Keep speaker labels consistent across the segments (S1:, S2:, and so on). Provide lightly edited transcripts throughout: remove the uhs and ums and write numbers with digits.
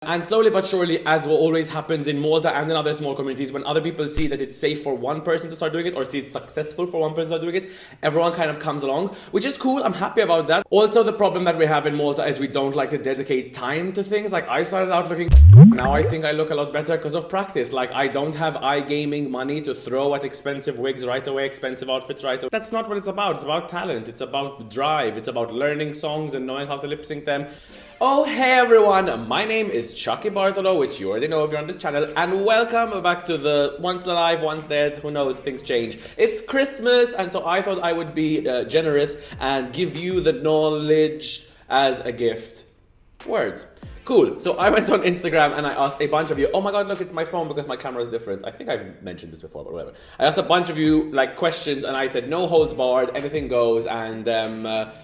S1: And slowly but surely, as what always happens in Malta and in other small communities, when other people see that it's safe for one person to start doing it or see it's successful for one person to start doing it, everyone kind of comes along, which is cool. I'm happy about that. Also, the problem that we have in Malta is we don't like to dedicate time to things. Like, I started out looking now I think I look a lot better because of practice. Like, I don't have iGaming money to throw at expensive wigs right away, expensive outfits right away. That's not what it's about. It's about talent. It's about drive. It's about learning songs and knowing how to lip sync them. Oh, hey everyone, my name is Chucky Bartolo, which you already know if you're on this channel, and welcome back to the once alive, once dead, who knows, things change. It's Christmas, and so I thought I would be generous and give you the knowledge as a gift. Words. Cool. So I went on Instagram and I asked a bunch of you, oh my god, look, it's my phone because my camera is different. I think I've mentioned this before, but whatever. I asked a bunch of you like questions and I said no holds barred, anything goes, and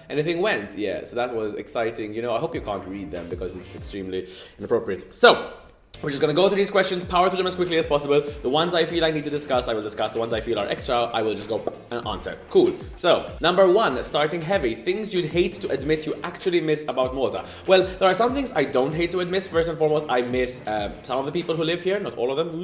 S1: anything went. Yeah, so that was exciting. You know, I hope you can't read them because it's extremely inappropriate. So we're just gonna go through these questions, power through them as quickly as possible. The ones I feel I need to discuss, I will discuss. The ones I feel are extra, I will just go and answer. Cool. So, number one, starting heavy. Things you'd hate to admit you actually miss about Malta. Well, there are some things I don't hate to admit. First and foremost, I miss some of the people who live here, not all of them.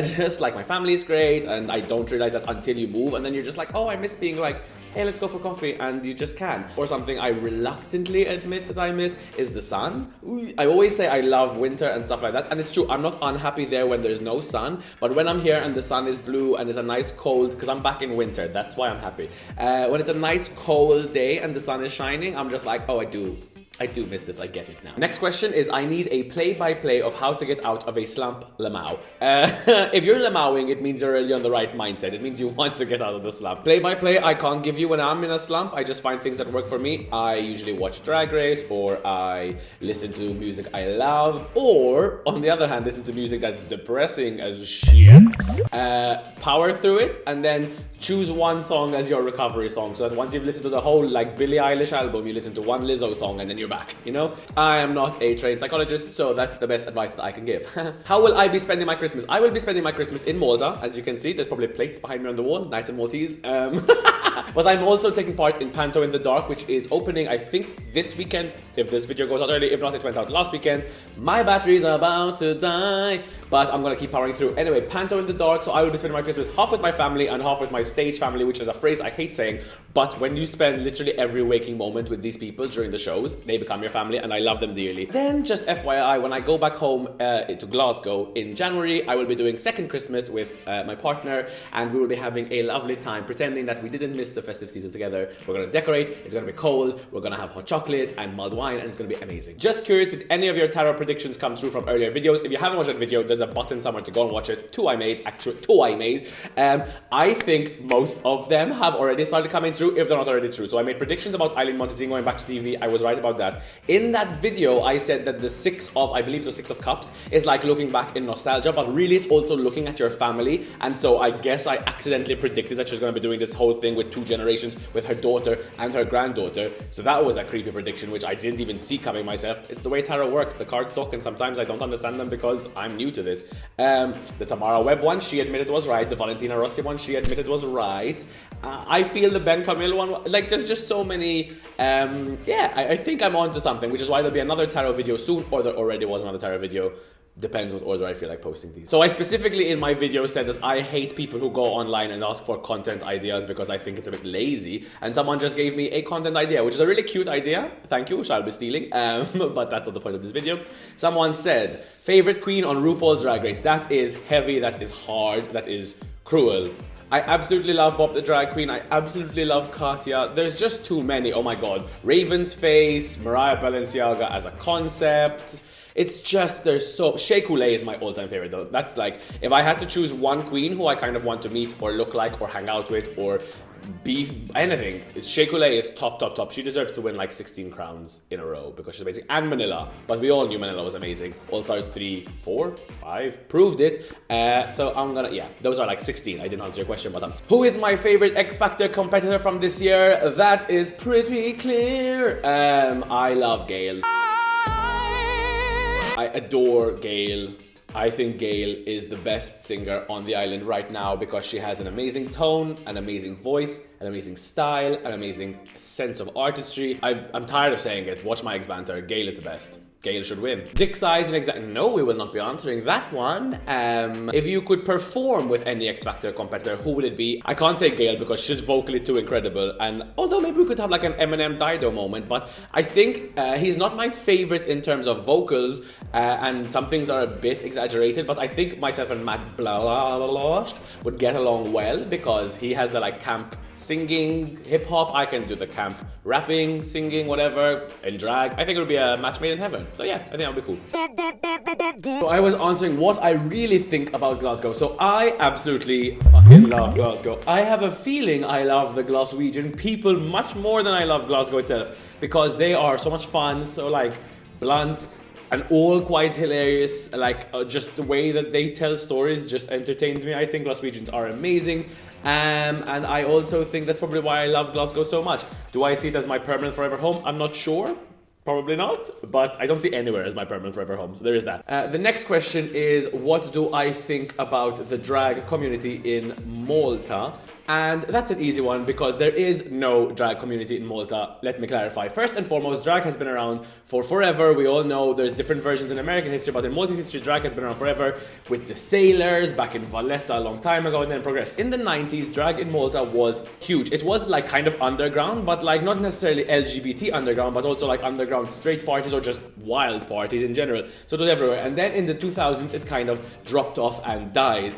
S1: Just like my family is great, and I don't realize that until you move, and then you're just like, oh, I miss being like, hey, let's go for coffee, and you just can. Or something I reluctantly admit that I miss is the sun. I always say I love winter and stuff like that, and it's true, I'm not unhappy there when there's no sun, but when I'm here and the sun is blue and it's a nice cold, because I'm back in winter, that's why I'm happy. When it's a nice cold day and the sun is shining, I'm just like, oh, I do miss this, I get it now. Next question is, I need a play-by-play of how to get out of a slump lamau. If you're lamauing, it means you're really on the right mindset. It means you want to get out of the slump. Play-by-play, I can't give you when I'm in a slump. I just find things that work for me. I usually watch Drag Race, or I listen to music I love, or, on the other hand, listen to music that's depressing as shit. Power through it, and then choose one song as your recovery song, so that once you've listened to the whole like Billie Eilish album, you listen to one Lizzo song and then you're back, you know? I am not a trained psychologist, so that's the best advice that I can give. How will I be spending my Christmas? I will be spending my Christmas in Malta. As you can see, there's probably plates behind me on the wall, nice and Maltese. But I'm also taking part in Panto in the Dark, which is opening, I think, this weekend, if this video goes out early. If not, it went out last weekend. My battery's about to die, but I'm gonna keep powering through. Anyway, Panto in the Dark, so I will be spending my Christmas half with my family and half with my stage family, which is a phrase I hate saying, but when you spend literally every waking moment with these people during the shows, they become your family, and I love them dearly. Then, just FYI, when I go back home to Glasgow in January, I will be doing second Christmas with my partner, and we will be having a lovely time pretending that we didn't miss the festive season together. We're gonna decorate, it's gonna be cold, we're gonna have hot chocolate and mulled wine, and it's gonna be amazing. Just curious, did any of your tarot predictions come true from earlier videos? If you haven't watched that video, there's a button somewhere to go and watch it. Two I made. I think most of them have already started coming true, if they're not already true. So I made predictions about Eileen Montezine going back to TV. I was right about that. In that video, I said that the Six of Cups is like looking back in nostalgia, but really it's also looking at your family. And so I guess I accidentally predicted that she's going to be doing this whole thing with two generations, with her daughter and her granddaughter. So that was a creepy prediction, which I didn't even see coming myself. It's the way tarot works. The cards talk, and sometimes I don't understand them because I'm new to this. The Tamara Webb one, she admitted was right. The Valentina Rossi one, she admitted was right. I feel the Ben Camille one, like there's just so many, I think I'm onto something, which is why there'll be another tarot video soon, or there already was another tarot video. Depends what order I feel like posting these. So I specifically in my video said that I hate people who go online and ask for content ideas because I think it's a bit lazy, and someone just gave me a content idea, which is a really cute idea. Thank you, which I'll be stealing, but that's not the point of this video. Someone said, favorite queen on RuPaul's Drag Race. That is heavy, that is hard, that is cruel. I absolutely love Bob the Drag Queen. I absolutely love Katya. There's just too many. Oh my god. Raven's Face, Mariah Balenciaga as a concept. It's just, there's so... Shea Coulee is my all-time favorite though. That's like, if I had to choose one queen who I kind of want to meet or look like or hang out with or be anything, Shea Coulee is top. She deserves to win like 16 crowns in a row because she's amazing. And Manila, but we all knew Manila was amazing. All Stars 3, 4, 5 proved it. So I'm gonna, those are like 16. I didn't answer your question, but Who is my favorite X Factor competitor from this year? That is pretty clear. I love Gayle. I adore Gayle. I think Gayle is the best singer on the island right now because she has an amazing tone, an amazing voice, an amazing style, an amazing sense of artistry. I'm tired of saying it. Watch my X Banter. Gayle is the best. Gail should win. Dick size and exact. No, we will not be answering that one. If you could perform with any X Factor competitor, who would it be? I can't say Gail because she's vocally too incredible. And although maybe we could have like an Eminem Dido moment, but I think he's not my favorite in terms of vocals, and some things are a bit exaggerated. But I think myself and Matt Blash would get along well because he has the like camp singing, hip hop. I can do the camp rapping, singing, whatever, in drag. I think it would be a match made in heaven. So yeah, I think that would be cool. So I was answering what I really think about Glasgow. So I absolutely fucking love Glasgow. I have a feeling I love the Glaswegian people much more than I love Glasgow itself because they are so much fun, so like blunt, and all quite hilarious. Like just the way that they tell stories just entertains me. I think Glaswegians are amazing. And I also think that's probably why I love Glasgow so much. Do I see it as my permanent forever home? I'm not sure. Probably not, but I don't see anywhere as my permanent forever home, so there is that. The next question is, what do I think about the drag community in Malta? And that's an easy one because there is no drag community in Malta. Let me clarify. First and foremost, drag has been around for forever. We all know there's different versions in American history, but in Maltese history, drag has been around forever with the sailors back in Valletta a long time ago and then progressed. In the 90s, drag in Malta was huge. It was like kind of underground, but like not necessarily LGBT underground, but also like underground straight parties or just wild parties in general. So it was everywhere. And then in the 2000s, it kind of dropped off and died.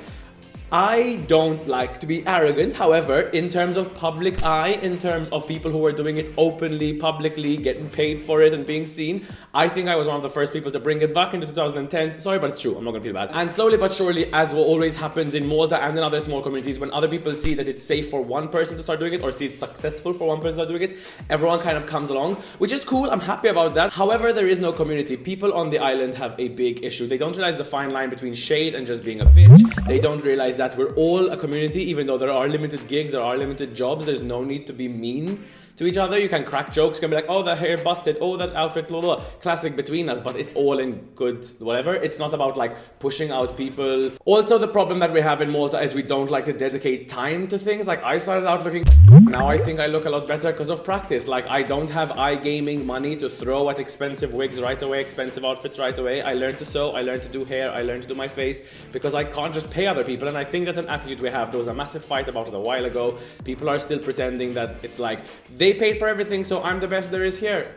S1: I don't like to be arrogant, however, in terms of public eye, in terms of people who were doing it openly, publicly, getting paid for it and being seen, I think I was one of the first people to bring it back in the 2010s. Sorry, but it's true, I'm not gonna feel bad. And slowly but surely, as what always happens in Malta and in other small communities, when other people see that it's safe for one person to start doing it or see it's successful for one person to start doing it, everyone kind of comes along, which is cool, I'm happy about that. However, there is no community. People on the island have a big issue. They don't realize the fine line between shade and just being a bitch. They don't realize that we're all a community, even though there are limited gigs, there are limited jobs, there's no need to be mean to each other. You can crack jokes, you can be like, oh, that hair busted, oh, that outfit, blah, blah, blah. Classic between us, but it's all in good whatever. It's not about like pushing out people. Also, the problem that we have in Malta is we don't like to dedicate time to things. Like I started out looking, now I think I look a lot better because of practice. Like I don't have iGaming money to throw at expensive wigs right away, expensive outfits right away. I learned to sew, I learned to do hair, I learned to do my face because I can't just pay other people. And I think that's an attitude we have. There was a massive fight about it a while ago. People are still pretending that it's like they paid for everything, so I'm the best there is here.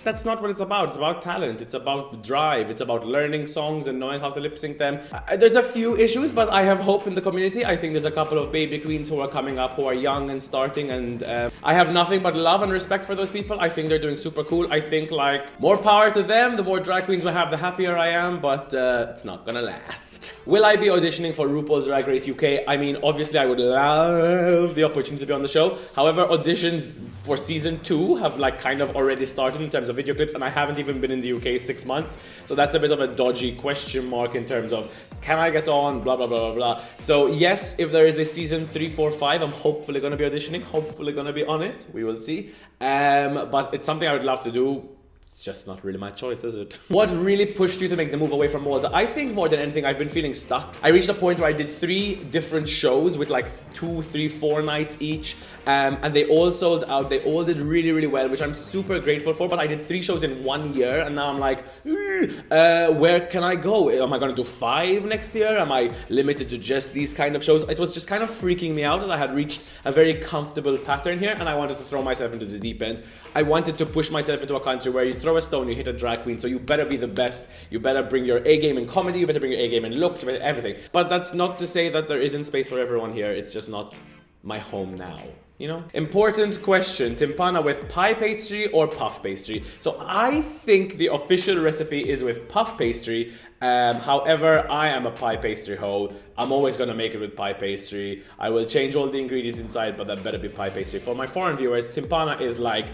S1: That's not what it's about. It's about talent. It's about drive. It's about learning songs and knowing how to lip sync them. There's a few issues, but I have hope in the community. I think there's a couple of baby queens who are coming up, who are young and starting, and I have nothing but love and respect for those people. I think they're doing super cool. I think like more power to them. The more drag queens we have, the happier I am, but it's not gonna last. Will I be auditioning for RuPaul's Drag Race UK? I mean, obviously I would love the opportunity to be on the show. However, auditions for season 2 have like kind of already started in terms of video clips, and I haven't even been in the UK 6 months, so that's a bit of a dodgy question mark in terms of can I get on, blah blah blah blah blah. So yes, if there is a season 3, 4, 5, I'm hopefully going to be auditioning, hopefully going to be on it, we will see, but it's something I would love to do. It's just not really my choice, is it? What really pushed you to make the move away from Malta? I think more than anything, I've been feeling stuck. I reached a point where I did 3 different shows with like 2, 3, 4 nights each, and they all sold out. They all did really, really well, which I'm super grateful for, but I did 3 shows in 1 year, and now I'm like, where can I go? Am I gonna do 5 next year? Am I limited to just these kind of shows? It was just kind of freaking me out that I had reached a very comfortable pattern here, and I wanted to throw myself into the deep end. I wanted to push myself into a country where you throw a stone, you hit a drag queen, so you better be the best. You better bring your A game in comedy, you better bring your A game in looks, you better everything. But that's not to say that there isn't space for everyone here. It's just not my home now, you know? Important question, timpana with pie pastry or puff pastry? So I think the official recipe is with puff pastry. However, I am a pie pastry hoe. I'm always gonna make it with pie pastry. I will change all the ingredients inside, but that better be pie pastry. For my foreign viewers, timpana is like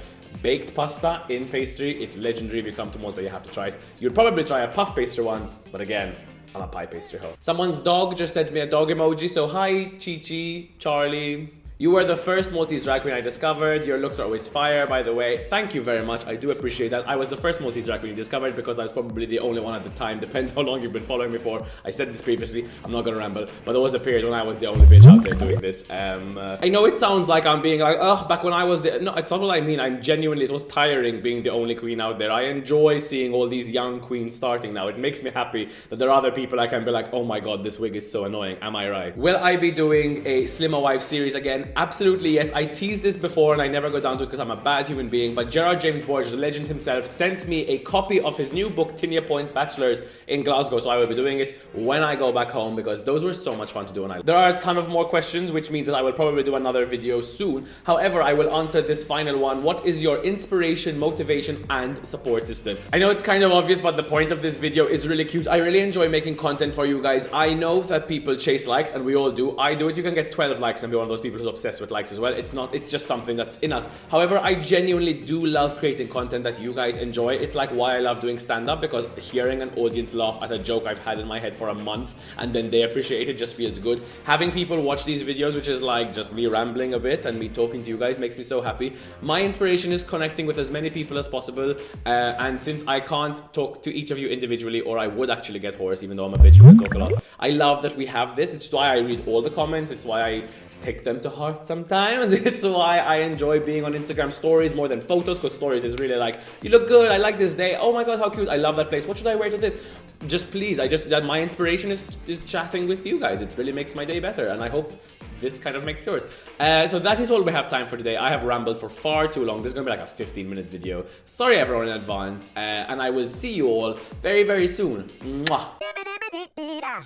S1: baked pasta in pastry. It's legendary. If you come to Malta, you have to try it. You'd probably try a puff pastry one, but again, I'm a pie pastry hoe. Someone's dog just sent me a dog emoji, so hi, Chi-Chi, Charlie. You were the first Maltese drag queen I discovered. Your looks are always fire, by the way. Thank you very much. I do appreciate that. I was the first Maltese drag queen you discovered because I was probably the only one at the time. Depends how long you've been following me for. I said this previously. I'm not gonna ramble, but there was a period when I was the only bitch out there doing this. I know it sounds like I'm being like, oh, back when I was the... No, it's not what I mean. I'm genuinely... It was tiring being the only queen out there. I enjoy seeing all these young queens starting now. It makes me happy that there are other people I can be like, oh my god, this wig is so annoying. Am I right? Will I be doing a Slimmer Wife series again? Absolutely yes. I teased this before and I never go down to it because I'm a bad human being, but Gerard James Borges, the legend himself, sent me a copy of his new book, Tinia Point Bachelors, in Glasgow, so I will be doing it when I go back home because those were so much fun to do. And there are a ton of more questions, which means that I will probably do another video soon. However, I will answer this final one. What is your inspiration, motivation, and support system? I know it's kind of obvious, but the point of this video is really cute. I really enjoy making content for you guys. I know that people chase likes, and we all do. I do it. You can get 12 likes and be one of those people who's obsessed with likes as well. It's just something that's in us. However, I genuinely do love creating content that you guys enjoy. It's like why I love doing stand-up, because hearing an audience laugh at a joke I've had in my head for a month and then they appreciate it just feels good. Having people watch these videos, which is like just me rambling a bit and me talking to you guys, makes me so happy. My inspiration is connecting with as many people as possible, and since I can't talk to each of you individually, or I would actually get hoarse even though I'm a bitch who can talk a lot, I love that we have this. It's why I read all the comments. It's why I take them to heart sometimes. It's why I enjoy being on Instagram stories more than photos, because stories is really like, you look good, I like this day, oh my god, how cute, I love that place, what should I wear to this? Just please, that my inspiration is chatting with you guys. It really makes my day better, and I hope this kind of makes yours. So that is all we have time for today. I have rambled for far too long. This is gonna be like a 15-minute video. Sorry everyone in advance, and I will see you all very, very soon. Mwah.